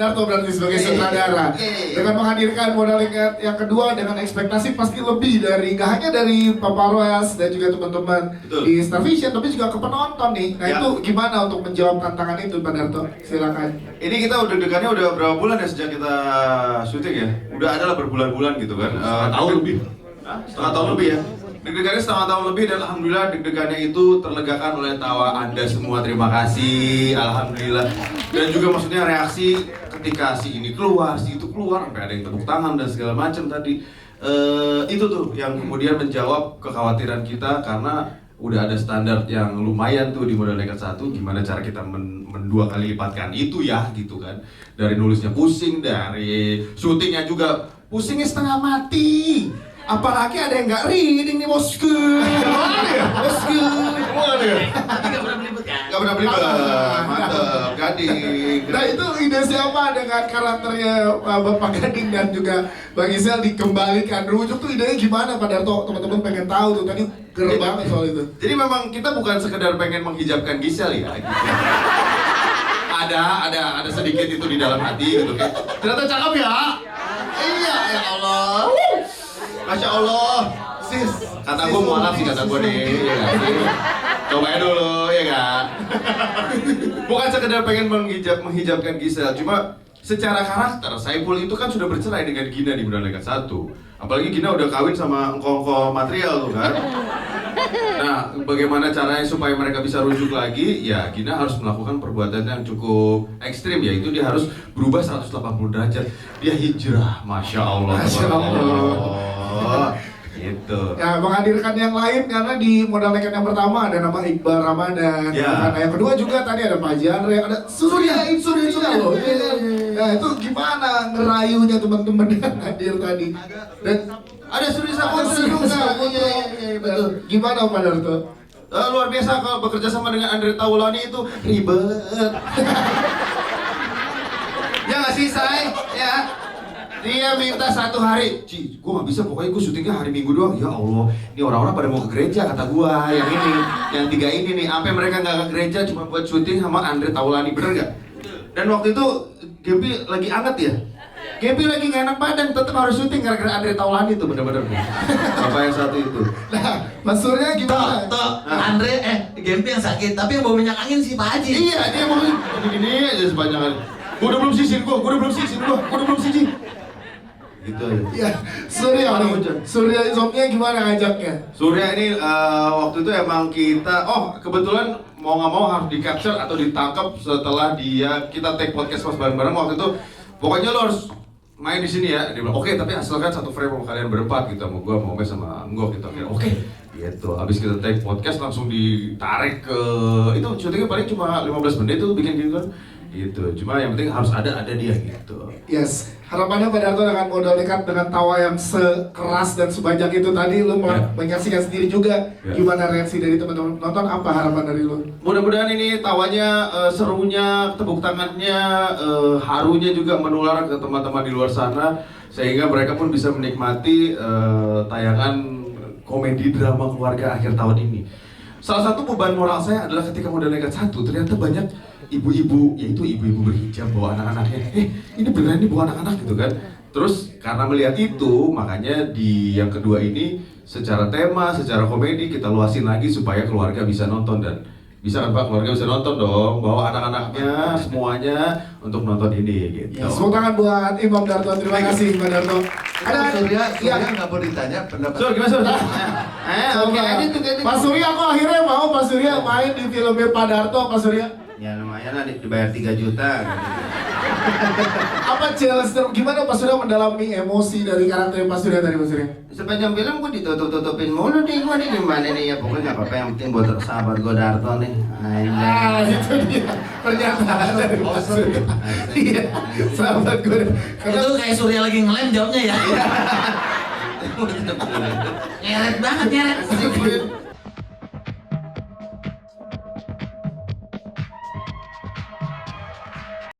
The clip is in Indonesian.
Darto berarti sebagai sutradara dengan menghadirkan modal yang kedua dengan ekspektasi pasti lebih dari gak hanya dari Papa Roas dan juga teman-teman di Star Vision tapi juga ke penonton nih. Nah itu gimana untuk menjawab tantangan itu Pak Darto? Silakan. Ini kita udah deg-degannya udah berapa bulan ya sejak kita syuting ya? Udah ada lah berbulan-bulan gitu kan. Tahun lebih. Setengah tahun lebih ya. Deg-degannya setengah tahun lebih dan alhamdulillah deg-degannya itu terlegakan oleh tawa Anda semua. Terima kasih, alhamdulillah. Dan juga maksudnya reaksi ketika si ini keluar, si itu keluar, sampai ada yang tepuk tangan dan segala macam tadi. Itu tuh yang kemudian menjawab kekhawatiran kita karena udah ada standar yang lumayan tuh di Modal Nekat 1, gimana cara kita mendua kali lipatkan itu ya gitu kan. Dari nulisnya pusing, dari syutingnya juga pusingnya setengah mati. Apalagi ada yang nggak reading nih bosku. Mana ya? Bosku. Mana ya? Tapi nggak pernah belibet kan? Nggak pernah belibet. Mantap, Gading. Nah itu ide siapa dengan karakternya Bapak Gading dan juga Bang Gisel dikembalikan rujuk tuh idenya gimana Pak Darto? Teman-teman pengen tahu tuh tadi keren banget soal itu. Jadi memang kita bukan sekedar pengen menghijabkan Gisel ya. Gitu. Ada sedikit itu di dalam hati gitu kan. Ternyata cakep ya. Iya ya Allah. Masya Allah, sis. Kata gue mualaf sih kata gue nih, ya kan? Cobain dulu, ya kan? Bukan sekedar pengen menghijabkan Gisel, cuma secara karakter, Saiful itu kan sudah bercerai dengan Gina di Modal Nekat 1. Apalagi Gina udah kawin sama engkong-engkong material tuh kan. Nah, bagaimana caranya supaya mereka bisa rujuk lagi? Ya, Gina harus melakukan perbuatan yang cukup ekstrim, yaitu dia harus berubah 180 derajat. Dia hijrah, Masya Allah. Masya Allah. Gitu. Ya menghadirkan yang lain karena di Modal Nekat yang pertama ada nama Iqbal Ramadan. Ya. Nah, yang kedua juga tadi ada Pak Jandre, ada Surya loh. Nah itu gimana ngerayunya teman-teman yang hadir tadi? Dan Ada Surya Saputra juga. Iya, betul. Gimana Pak Darto? Luar biasa kalau bekerja sama dengan Andre Taulani itu ribet. Ya nggak sih, Say? Ya. Dia minta 1 hari. Ci, gue nggak bisa, pokoknya gue syutingnya hari Minggu doang. Ya Allah, ini orang-orang pada mau ke gereja kata gue. Yang ini, yang 3 ini nih. Sampai mereka nggak ke gereja cuma buat syuting sama Andre Taulani, bener nggak? Dan waktu itu Gempi lagi anget ya. Gempi lagi nggak enak badan, tetap harus syuting gara-gara Andre Taulani tuh bener-bener. Bapak yang satu itu. Nah, Mas Surya gimana? Andre, Gempi yang sakit, tapi yang bawa minyak angin si Pak Haji. Iya, dia mau gini aja sepanjang hari. Gue udah belum sisir, gue udah belum sisir. Gitu aja. Ya, Surya nih. Surya Insomnia gimana ngajaknya? Surya ini waktu itu emang kita, kebetulan mau nggak mau harus di capture atau ditangkap setelah kita take podcast pas bareng-bareng waktu itu. Pokoknya lo harus main di sini ya. Dia bilang, oke, tapi hasilkan 1 frame sama kalian berempat gitu, sama gue, mau sama Enggok gitu. Oke. Gitu. Abis kita take podcast langsung ditarik ke itu syutingnya paling cuma 15 menit tuh bikin gitu kan. Gitu. Cuma yang penting harus ada dia gitu. Yes, harapannya Pak Darto dengan Modal Nekat dengan tawa yang sekeras dan sebanyak itu tadi lu menyaksikan sendiri juga gimana reaksi dari teman-teman nonton, apa harapan dari lu? Mudah-mudahan ini tawanya, serunya, tepuk tangannya, harunya juga menular ke teman-teman di luar sana sehingga mereka pun bisa menikmati tayangan komedi drama keluarga akhir tahun ini. Salah satu beban moral saya adalah ketika Modal Nekat 1 ternyata banyak ibu-ibu, yaitu ibu-ibu berhijab bawa anak-anaknya. Ini beneran ini bawa anak-anak gitu kan. Terus karena melihat itu, makanya di yang kedua ini secara tema, secara komedi kita luasin lagi supaya keluarga bisa nonton. Dan bisa kan Pak, keluarga bisa nonton dong, bawa anak-anaknya semuanya untuk nonton ini gitu. Ya, tepuk tangan buat Imam Darto, terima kasih Pak Darto. Ada Surya nggak mau ditanya pendapat. Sur, gimana Sur? Oke aja tuh. Pak Surya kok akhirnya mau Pak Surya main di filmnya Pak Darto, Pak Surya? Ya lumayan lah dibayar 3 juta. Apa challenge gimana Pak Surya mendalami emosi dari karakter Pak Surya tadi Pak Surya? Sepanjang film gue ditutup-tutupin mulu nih gue nih gimana nih ya pokoknya nggak apa-apa yang penting buat sahabat gue Darto nih. Itu dia pernyataan dari Pak Surya. Iya, sahabat gue. Itu kayak Surya lagi ngelem jawabnya ya. Nyeret banget, nyeret.